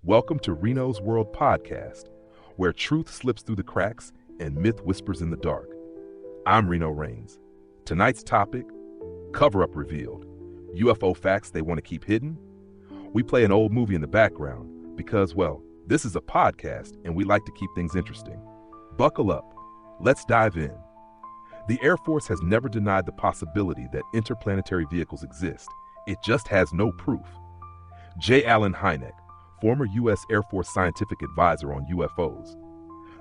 Welcome to Reno's World Podcast, where truth slips through the cracks and myth whispers in the dark. I'm Reno Rains. Tonight's topic, cover-up revealed. UFO facts they want to keep hidden? We play an old movie in the background because, well, this is a podcast and we like to keep things interesting. Buckle up. Let's dive in. The Air Force has never denied the possibility that interplanetary vehicles exist. It just has no proof. J. Allen Hynek, former U.S. Air Force scientific advisor on UFOs.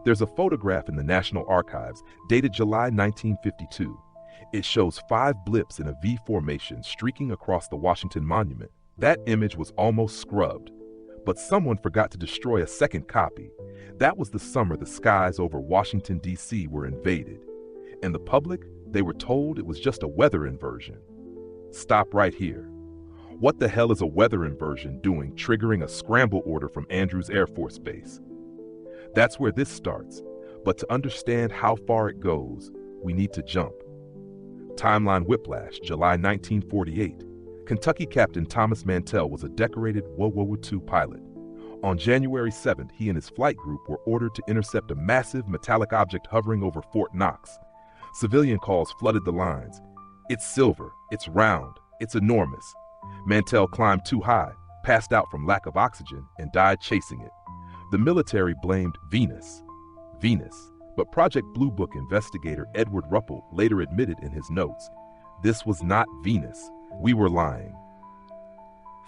There's a photograph in the National Archives dated July 1952. It shows 5 blips in a V formation streaking across the Washington Monument. That image was almost scrubbed, but someone forgot to destroy a second copy. That was the summer the skies over Washington, D.C. were invaded. And the public, they were told it was just a weather inversion. Stop right here. What the hell is a weather inversion doing triggering a scramble order from Andrews Air Force Base? That's where this starts, but to understand how far it goes, we need to jump. Timeline whiplash, July 1948. Kentucky Captain Thomas Mantell was a decorated World War II pilot. On January 7th, he and his flight group were ordered to intercept a massive metallic object hovering over Fort Knox. Civilian calls flooded the lines. It's silver, it's round, it's enormous. Mantell climbed too high, passed out from lack of oxygen, and died chasing it. The military blamed Venus, but Project Blue Book investigator Edward Ruppel later admitted in his notes, this was not Venus, we were lying.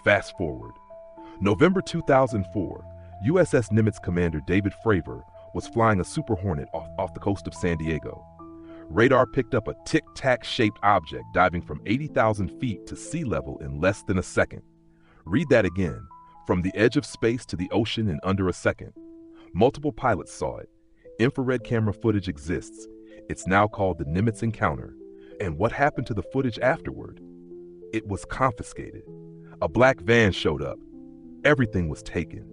Fast forward. November 2004, USS Nimitz commander David Fravor was flying a Super Hornet off the coast of San Diego. Radar picked up a tic-tac shaped object diving from 80,000 feet to sea level in less than a second. Read that again. From the edge of space to the ocean in under a second. Multiple pilots saw it. Infrared camera footage exists. It's now called the Nimitz Encounter. And what happened to the footage afterward? It was confiscated. A black van showed up. Everything was taken.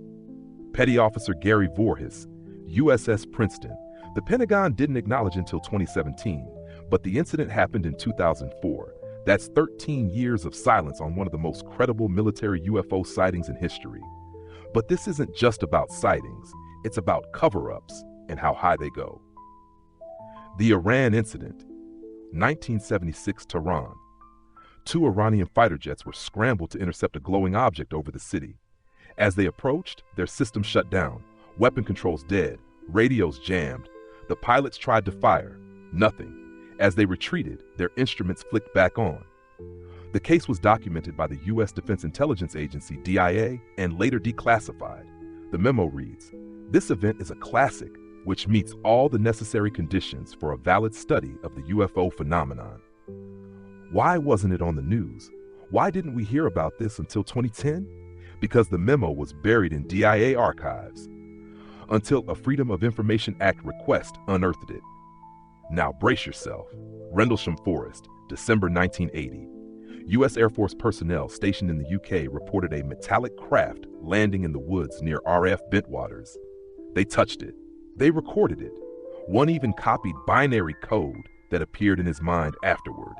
Petty Officer Gary Voorhis, USS Princeton. The Pentagon didn't acknowledge until 2017, but the incident happened in 2004. That's 13 years of silence on one of the most credible military UFO sightings in history. But this isn't just about sightings, it's about cover-ups and how high they go. The Iran incident, 1976 Tehran. 2 Iranian fighter jets were scrambled to intercept a glowing object over the city. As they approached, their systems shut down, weapon controls dead, radios jammed. The pilots tried to fire. Nothing. As they retreated, their instruments flicked back on. The case was documented by the U.S. Defense Intelligence Agency, DIA, and later declassified. The memo reads, "This event is a classic, which meets all the necessary conditions for a valid study of the UFO phenomenon." Why wasn't it on the news? Why didn't we hear about this until 2010? Because the memo was buried in DIA archives. Until a Freedom of Information Act request unearthed it. Now brace yourself. Rendlesham Forest, December 1980. U.S. Air Force personnel stationed in the UK reported a metallic craft landing in the woods near RF Bentwaters. They touched it. They recorded it. One even copied binary code that appeared in his mind afterward.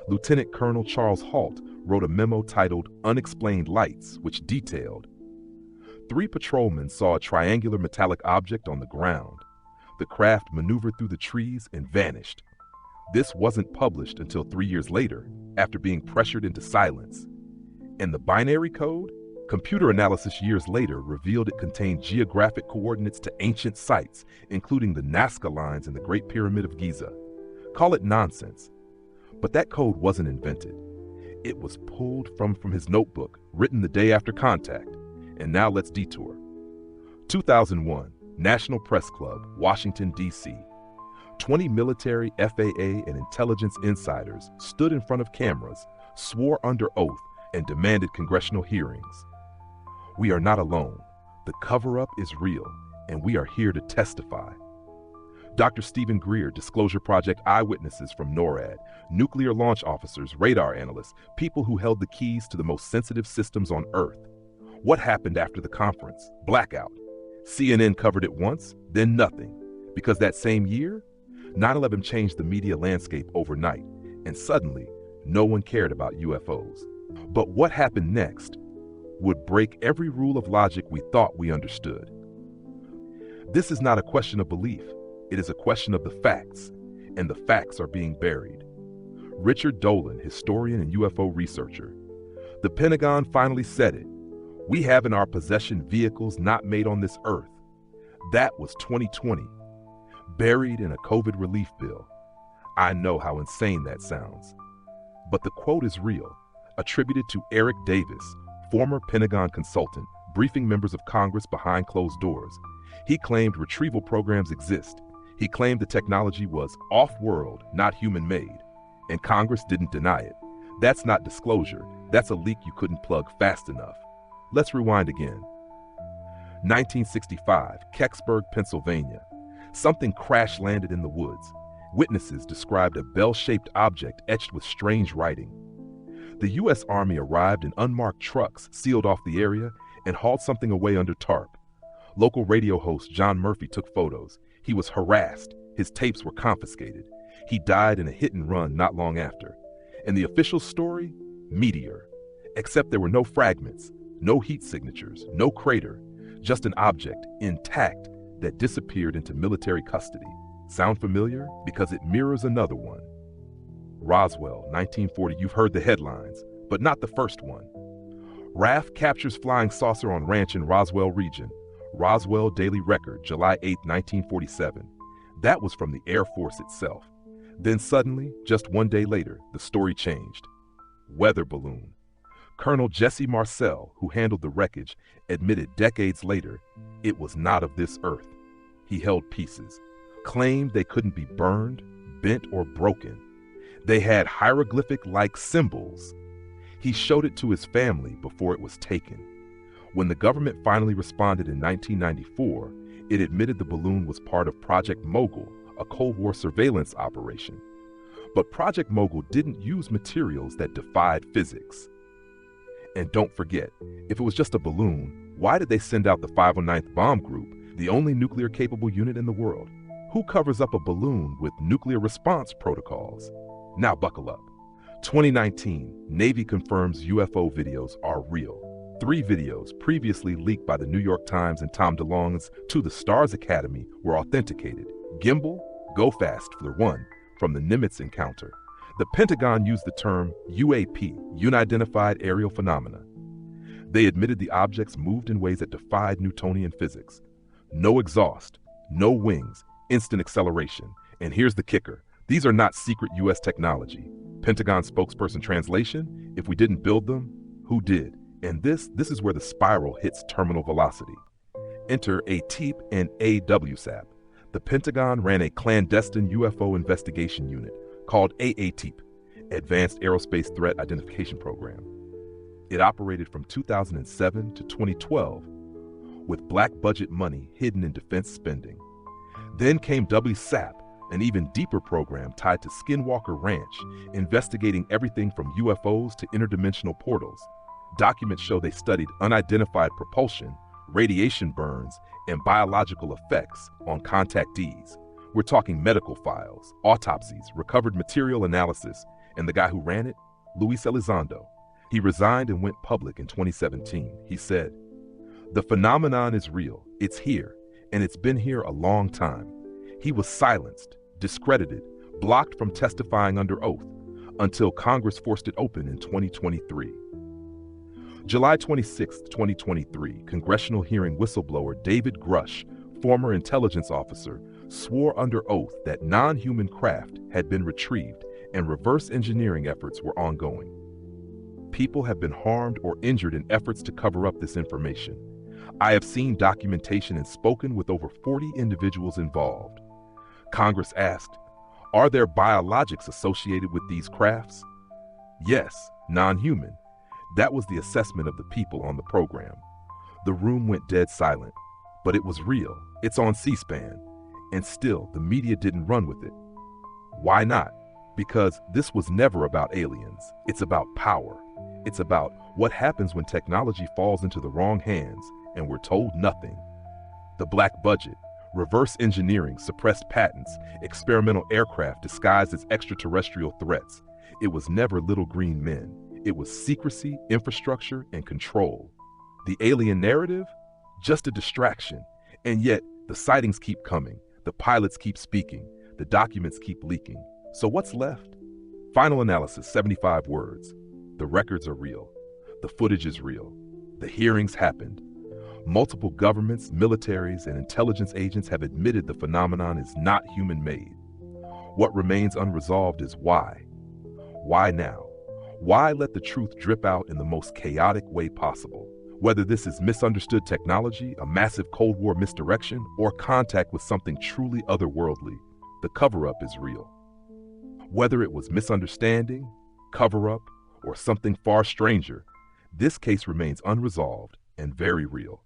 Lieutenant Colonel Charles Halt wrote a memo titled Unexplained Lights, which detailed 3 patrolmen saw a triangular metallic object on the ground. The craft maneuvered through the trees and vanished. This wasn't published until 3 years later, after being pressured into silence. And the binary code? Computer analysis years later revealed it contained geographic coordinates to ancient sites, including the Nazca lines in the Great Pyramid of Giza. Call it nonsense. But that code wasn't invented. It was pulled from his notebook, written the day after contact. And now let's detour. 2001, National Press Club, Washington, D.C. 20 military, FAA, and intelligence insiders stood in front of cameras, swore under oath, and demanded congressional hearings. We are not alone. The cover-up is real, and we are here to testify. Dr. Stephen Greer, Disclosure Project eyewitnesses from NORAD, nuclear launch officers, radar analysts, people who held the keys to the most sensitive systems on Earth. What happened after the conference? Blackout. CNN covered it once, then nothing. Because that same year, 9/11 changed the media landscape overnight, and suddenly, no one cared about UFOs. But what happened next? would break every rule of logic we thought we understood. This is not a question of belief. It is a question of the facts, and the facts are being buried. Richard Dolan, historian and UFO researcher. The Pentagon finally said it. We have in our possession vehicles not made on this earth. That was 2020. Buried in a COVID relief bill. I know how insane that sounds. But the quote is real, attributed to Eric Davis, former Pentagon consultant, briefing members of Congress behind closed doors. He claimed retrieval programs exist. He claimed the technology was off-world, not human-made. And Congress didn't deny it. That's not disclosure. That's a leak you couldn't plug fast enough. Let's rewind again. 1965, Kecksburg, Pennsylvania. Something crash-landed in the woods. Witnesses described a bell-shaped object etched with strange writing. The U.S. Army arrived in unmarked trucks, sealed off the area, and hauled something away under tarp. Local radio host John Murphy took photos. He was harassed. His tapes were confiscated. He died in a hit-and-run not long after. And the official story? Meteor. Except there were no fragments, no heat signatures, no crater, just an object, intact, that disappeared into military custody. Sound familiar? Because it mirrors another one. Roswell, 1940. You've heard the headlines, but not the first one. RAF captures flying saucer on ranch in Roswell region. Roswell Daily Record, July 8, 1947. That was from the Air Force itself. Then suddenly, just one day later, the story changed. Weather balloon. Colonel Jesse Marcel, who handled the wreckage, admitted decades later it was not of this earth. He held pieces, claimed they couldn't be burned, bent, or broken. They had hieroglyphic-like symbols. He showed it to his family before it was taken. When the government finally responded in 1994, it admitted the balloon was part of Project Mogul, a Cold War surveillance operation. But Project Mogul didn't use materials that defied physics. And don't forget, if it was just a balloon, why did they send out the 509th Bomb Group, the only nuclear-capable unit in the world? Who covers up a balloon with nuclear response protocols? Now buckle up. 2019, Navy confirms UFO videos are real. 3 videos previously leaked by the New York Times and Tom DeLonge's To the Stars Academy were authenticated. Gimbal, go fast for one, from the Nimitz encounter. The Pentagon used the term UAP, Unidentified Aerial Phenomena. They admitted the objects moved in ways that defied Newtonian physics. No exhaust, no wings, instant acceleration. And here's the kicker. These are not secret U.S. technology. Pentagon spokesperson translation, if we didn't build them, who did? And this is where the spiral hits terminal velocity. Enter ATEEP and AWSAP. The Pentagon ran a clandestine UFO investigation unit called AATEEP, Advanced Aerospace Threat Identification Program. It operated from 2007 to 2012 with black budget money hidden in defense spending. Then came WSAP, an even deeper program tied to Skinwalker Ranch, investigating everything from UFOs to interdimensional portals. Documents show they studied unidentified propulsion, radiation burns, and biological effects on contactees. We're talking medical files, autopsies, recovered material analysis, and the guy who ran it, Luis Elizondo. He resigned and went public in 2017. He said, "The phenomenon is real, it's here, and it's been here a long time." He was silenced, discredited, blocked from testifying under oath, until Congress forced it open in 2023. July 26, 2023, congressional hearing whistleblower David Grush, former intelligence officer, swore under oath that non-human craft had been retrieved and reverse engineering efforts were ongoing. People have been harmed or injured in efforts to cover up this information. I have seen documentation and spoken with over 40 individuals involved. Congress asked, are there biologics associated with these crafts? Yes, non-human. That was the assessment of the people on the program. The room went dead silent, but it was real. It's on C-SPAN. And still, the media didn't run with it. Why not? Because this was never about aliens. It's about power. It's about what happens when technology falls into the wrong hands and we're told nothing. The black budget, reverse engineering, suppressed patents, experimental aircraft disguised as extraterrestrial threats. It was never little green men. It was secrecy, infrastructure, and control. The alien narrative? Just a distraction. And yet, the sightings keep coming, the pilots keep speaking, the documents keep leaking. So what's left? Final analysis, 75 words. The records are real. The footage is real. The hearings happened. Multiple governments, militaries, and intelligence agents have admitted the phenomenon is not human-made. What remains unresolved is why. Why now? Why let the truth drip out in the most chaotic way possible? Whether this is misunderstood technology, a massive Cold War misdirection, or contact with something truly otherworldly, the cover-up is real. Whether it was misunderstanding, cover-up, or something far stranger, this case remains unresolved and very real.